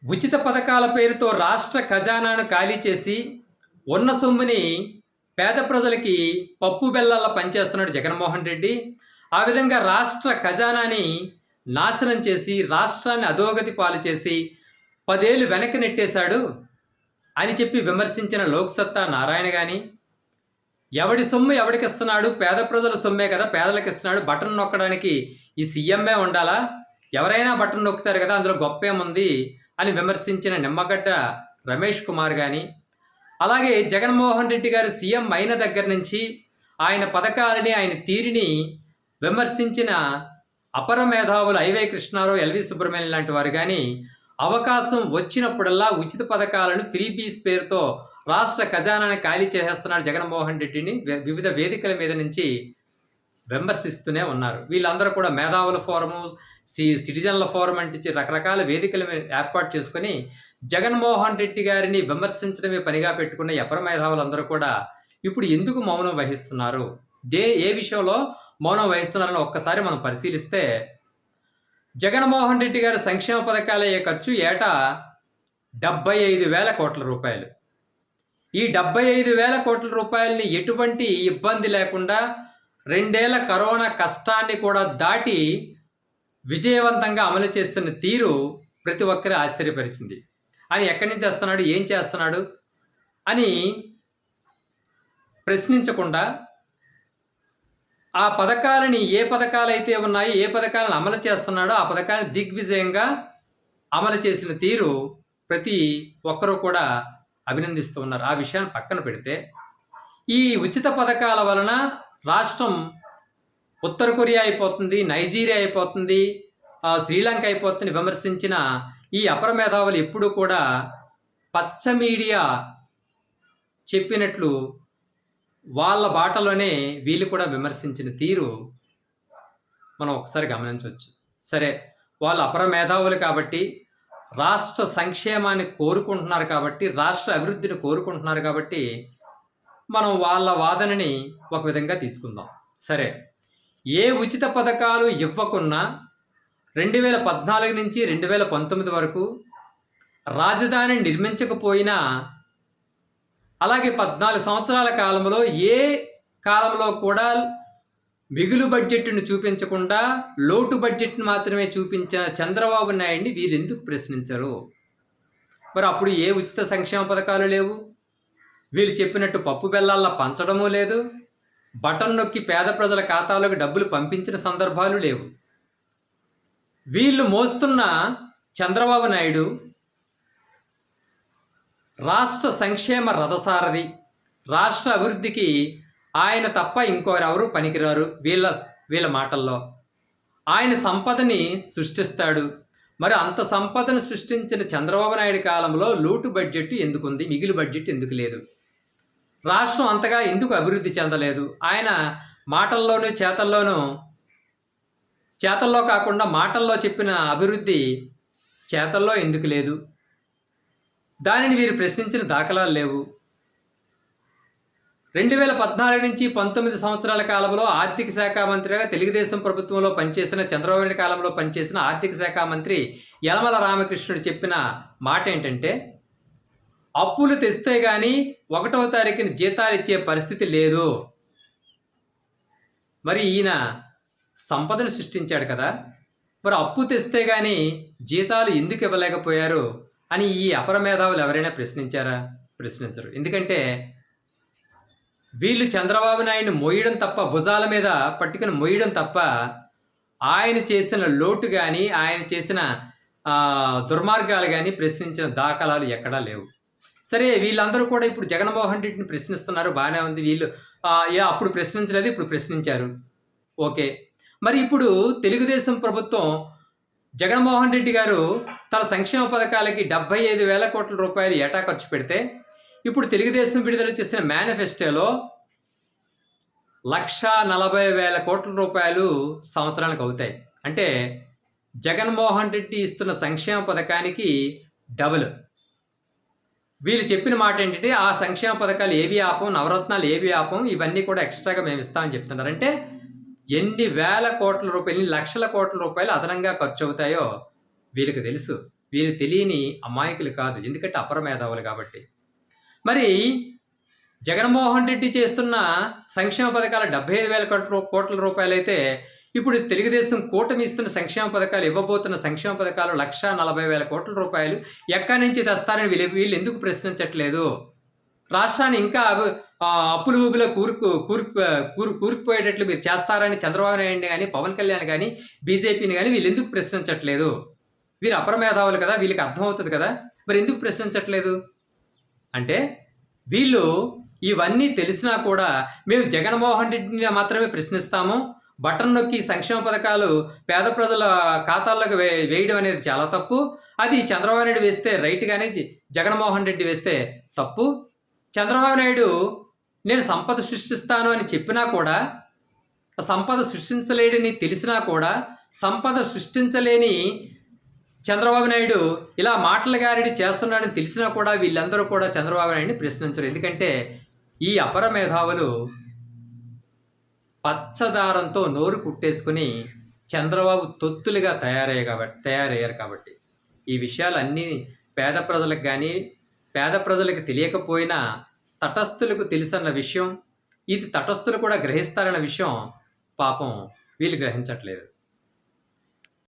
ఉచిత పథకాల పేరుతో రాష్ట్ర ఖజానాను ఖాళీ చేసి ఉన్న సొమ్ముని పేద ప్రజలకి పప్పు బెల్లాల పనిచేస్తున్నాడు జగన్మోహన్ రెడ్డి. ఆ విధంగా రాష్ట్ర ఖజానాని నాశనం చేసి రాష్ట్రాన్ని అధోగతి పాలు చేసి 10 ఏళ్ళు వెనక్కి నెట్టేశాడు అని చెప్పి విమర్శించిన లోక్సత్తా నారాయణ కానీ, ఎవడి సొమ్ము ఎవడికి ఇస్తున్నాడు, పేద ప్రజల సొమ్మే కదా పేదలకు ఇస్తున్నాడు, బటన్ నొక్కడానికి ఈ సీఎంఏ ఉండాలా, ఎవరైనా బటన్ నొక్కుతారు కదా, అందులో గొప్పేముంది అని విమర్శించిన నిమ్మగడ్డ రమేష్ కుమార్ కానీ, అలాగే జగన్మోహన్ రెడ్డి గారు సీఎం అయిన దగ్గర నుంచి ఆయన పథకాలని ఆయన తీరిని విమర్శించిన అపర మేధావులు ఐవై కృష్ణారావు, ఎల్వి సుబ్రహ్మణ్యం లాంటి వారు కానీ అవకాశం వచ్చినప్పుడల్లా ఉచిత పథకాలను ఫ్రీబీస్ పేరుతో రాష్ట్ర ఖజానాన్ని ఖాళీ చేసేస్తున్నాడు జగన్మోహన్ రెడ్డిని వివిధ వేదికల మీద నుంచి విమర్శిస్తూనే ఉన్నారు. వీళ్ళందరూ కూడా మేధావుల ఫోరము, సిటిజన్ల ఫోరం అంటే రకరకాల వేదికల మీద ఏర్పాటు చేసుకొని జగన్మోహన్ రెడ్డి గారిని విమర్శించడమే పనిగా పెట్టుకున్న అపర మేధావులందరూ కూడా ఇప్పుడు ఎందుకు మౌనం వహిస్తున్నారు, ఏ విషయంలో మౌనం వహిస్తున్నారని ఒక్కసారి మనం పరిశీలిస్తే, జగన్మోహన్ రెడ్డి గారి సంక్షేమ పథకాల ఖర్చు ఏటా 75,000 కోట్ల రూపాయలు. ఈ 75,000 కోట్ల రూపాయలని ఎటువంటి ఇబ్బంది లేకుండా 2 ఏళ్ల కరోనా కష్టాన్ని కూడా దాటి విజయవంతంగా అమలు చేస్తున్న తీరు ప్రతి ఒక్కరి ఆశ్చర్యపరిచింది. అని ఎక్కడి నుంచి చేస్తున్నాడు, ఏం చేస్తున్నాడు అని ప్రశ్నించకుండా ఆ పథకాలని, ఏ పథకాలు అయితే ఉన్నాయో, ఏ పథకాలను అమలు చేస్తున్నాడో ఆ పథకాన్ని దిగ్విజయంగా అమలు చేసిన తీరు ప్రతి ఒక్కరూ కూడా అభినందిస్తూ ఉన్నారు. ఆ విషయాన్ని పక్కన పెడితే, ఈ ఉచిత పథకాల వలన రాష్ట్రం ఉత్తర కొరియా అయిపోతుంది, నైజీరియా అయిపోతుంది, శ్రీలంక అయిపోతుంది విమర్శించిన ఈ అపర మేధావులు ఎప్పుడూ కూడా పచ్చ మీడియా చెప్పినట్లు వాళ్ళ బాటలోనే వీళ్ళు కూడా విమర్శించిన తీరు మనం ఒకసారి గమనించవచ్చు. సరే, వాళ్ళు అపర మేధావులు కాబట్టి, రాష్ట్ర సంక్షేమాన్ని కోరుకుంటున్నారు కాబట్టి, రాష్ట్ర అభివృద్ధిని కోరుకుంటున్నారు కాబట్టి మనం వాళ్ళ వాదనని ఒక విధంగా తీసుకుందాం. సరే, ఏ ఉచిత పథకాలు ఇవ్వకున్నా 2014 నుంచి 2019 వరకు రాజధాని నిర్మించకపోయినా, అలాగే 14 సంవత్సరాల కాలంలో ఏ కాలంలో కూడా మిగులు బడ్జెట్ను చూపించకుండా లోటు బడ్జెట్ను మాత్రమే చూపించిన చంద్రబాబు నాయుడిని వీరెందుకు ప్రశ్నించరు? మరి అప్పుడు ఏ ఉచిత సంక్షేమ పథకాలు లేవు, వీళ్ళు చెప్పినట్టు పప్పు బెల్లాల్లో పంచడమూ లేదు, బటన్ నొక్కి పేద ప్రజల ఖాతాలోకి డబ్బులు పంపించిన సందర్భాలు లేవు. వీళ్ళు మోస్తున్న చంద్రబాబు నాయుడు రాష్ట్ర సంక్షేమ రథసారథి, రాష్ట్ర అభివృద్ధికి ఆయన తప్ప ఇంకోరెవరూ పనికిరారు వీళ్ళ మాటల్లో. ఆయన సంపదని సృష్టిస్తాడు. మరి అంత సంపదను సృష్టించిన చంద్రబాబు నాయుడు కాలంలో లోటు బడ్జెట్ ఎందుకుంది, మిగులు బడ్జెట్ ఎందుకు లేదు, రాష్ట్రం అంతగా ఎందుకు అభివృద్ధి చెందలేదు? ఆయన మాటల్లోనూ చేతల్లో కాకుండా మాటల్లో చెప్పిన అభివృద్ధి చేతల్లో ఎందుకు లేదు? దానిని వీరు ప్రశ్నించిన దాఖలాలు లేవు. 2014 నుంచి 19 సంవత్సరాల కాలంలో ఆర్థిక శాఖ మంత్రిగా తెలుగుదేశం ప్రభుత్వంలో పనిచేసిన, చంద్రబాబు నాయుడు కాలంలో పనిచేసిన ఆర్థిక శాఖ మంత్రి యనమల రామకృష్ణుడు చెప్పిన మాట ఏంటంటే, అప్పులు తెస్తే కానీ 1వ తారీఖున జీతాలు ఇచ్చే పరిస్థితి లేదు. మరి ఈయన సంపదను సృష్టించాడు కదా, మరి అప్పు తెస్తే కానీ జీతాలు ఎందుకు ఇవ్వలేకపోయారు అని ఈ అపర మేధావులు ఎవరైనా ప్రశ్నించారా? ప్రశ్నించరు. ఎందుకంటే వీళ్ళు చంద్రబాబు నాయుడిని మోయడం తప్ప, భుజాల మీద పట్టుకుని మోయడం తప్ప, ఆయన చేసిన లోటు కానీ, ఆయన చేసిన దుర్మార్గాలు కానీ ప్రశ్నించిన దాఖలాలు ఎక్కడా లేవు. సరే, వీళ్ళందరూ కూడా ఇప్పుడు జగన్మోహన్ రెడ్డిని ప్రశ్నిస్తున్నారు, బాగానే ఉంది. వీళ్ళు అప్పుడు ప్రశ్నించలేదు, ఇప్పుడు ప్రశ్నించారు, ఓకే. మరి ఇప్పుడు తెలుగుదేశం ప్రభుత్వం, జగన్మోహన్ రెడ్డి గారు తన సంక్షేమ పథకాలకి 75,000 కోట్ల రూపాయలు ఏటా ఖర్చు పెడితే, ఇప్పుడు తెలుగుదేశం విడుదల చేసిన మేనిఫెస్టోలో 1,40,000 కోట్ల రూపాయలు సంవత్సరానికి అవుతాయి. అంటే జగన్మోహన్ రెడ్డి ఇస్తున్న సంక్షేమ పథకానికి డబుల్. వీళ్ళు చెప్పిన మాట ఏంటంటే, ఆ సంక్షేమ పథకాలు ఏవి ఆపం, నవరత్నాలు ఏవి ఆపం, ఇవన్నీ కూడా ఎక్స్ట్రాగా మేము ఇస్తామని చెప్తున్నారు. అంటే ఎన్ని వేల కోట్ల రూపాయలు, ఎన్ని లక్షల కోట్ల రూపాయలు అదనంగా ఖర్చు అవుతాయో వీళ్ళకి తెలుసు. వీరు తెలియని అమాయకులు కాదు, ఎందుకంటే అపర మేధావులు కాబట్టి. మరి జగన్మోహన్ రెడ్డి చేస్తున్న సంక్షేమ పథకాలు 75,000 కోట్ల రూపాయలైతే, ఇప్పుడు తెలుగుదేశం కూటమి ఇస్తున్న సంక్షేమ పథకాలు, ఇవ్వబోతున్న సంక్షేమ పథకాలు 1,40,000 కోట్ల రూపాయలు ఎక్కడి నుంచి తెస్తారని వీళ్ళు ఎందుకు ప్రశ్నించట్లేదు? రాష్ట్రాన్ని ఇంకా అప్పుల ఊబిలో కూరుకుపోయేటట్లు మీరు చేస్తారని చంద్రబాబు నాయుడు కానీ, పవన్ కళ్యాణ్ కానీ, బీజేపీని కానీ వీళ్ళు ఎందుకు ప్రశ్నించట్లేదు? వీరు అపర మేధావులు కదా, వీళ్ళకి అర్థమవుతుంది కదా, మరి ఎందుకు ప్రశ్నించట్లేదు? అంటే వీళ్ళు ఇవన్నీ తెలిసినా కూడా మేము జగన్మోహన్ రెడ్డిని మాత్రమే ప్రశ్నిస్తాము, బటన్ నొక్కి సంక్షేమ పథకాలు పేద ప్రజల ఖాతాల్లోకి వేయడం అనేది చాలా తప్పు, అది చంద్రబాబు నాయుడు వేస్తే రైట్ కానీ జగన్మోహన్ రెడ్డి వేస్తే తప్పు. చంద్రబాబు నాయుడు నేను సంపద సృష్టిస్తాను అని చెప్పినా కూడా, సంపద సృష్టించలేడని తెలిసినా కూడా, సంపద సృష్టించలేని చంద్రబాబు నాయుడు ఇలా మాటల గారిడి చేస్తున్నాడని తెలిసినా కూడా వీళ్ళందరూ కూడా చంద్రబాబు నాయుడిని ప్రశ్నించరు. ఎందుకంటే ఈ అపర మేధావులు పచ్చదారంతో నోరు కుట్టేసుకుని చంద్రబాబు తొత్తులుగా తయారయ్యారు కాబట్టి ఈ విషయాలన్నీ పేద ప్రజలకు కానీ, పేద ప్రజలకు తెలియకపోయినా తటస్థులకు తెలుసన్న విషయం, ఇది తటస్థులు కూడా గ్రహిస్తారన్న విషయం పాపం వీళ్ళు గ్రహించట్లేదు.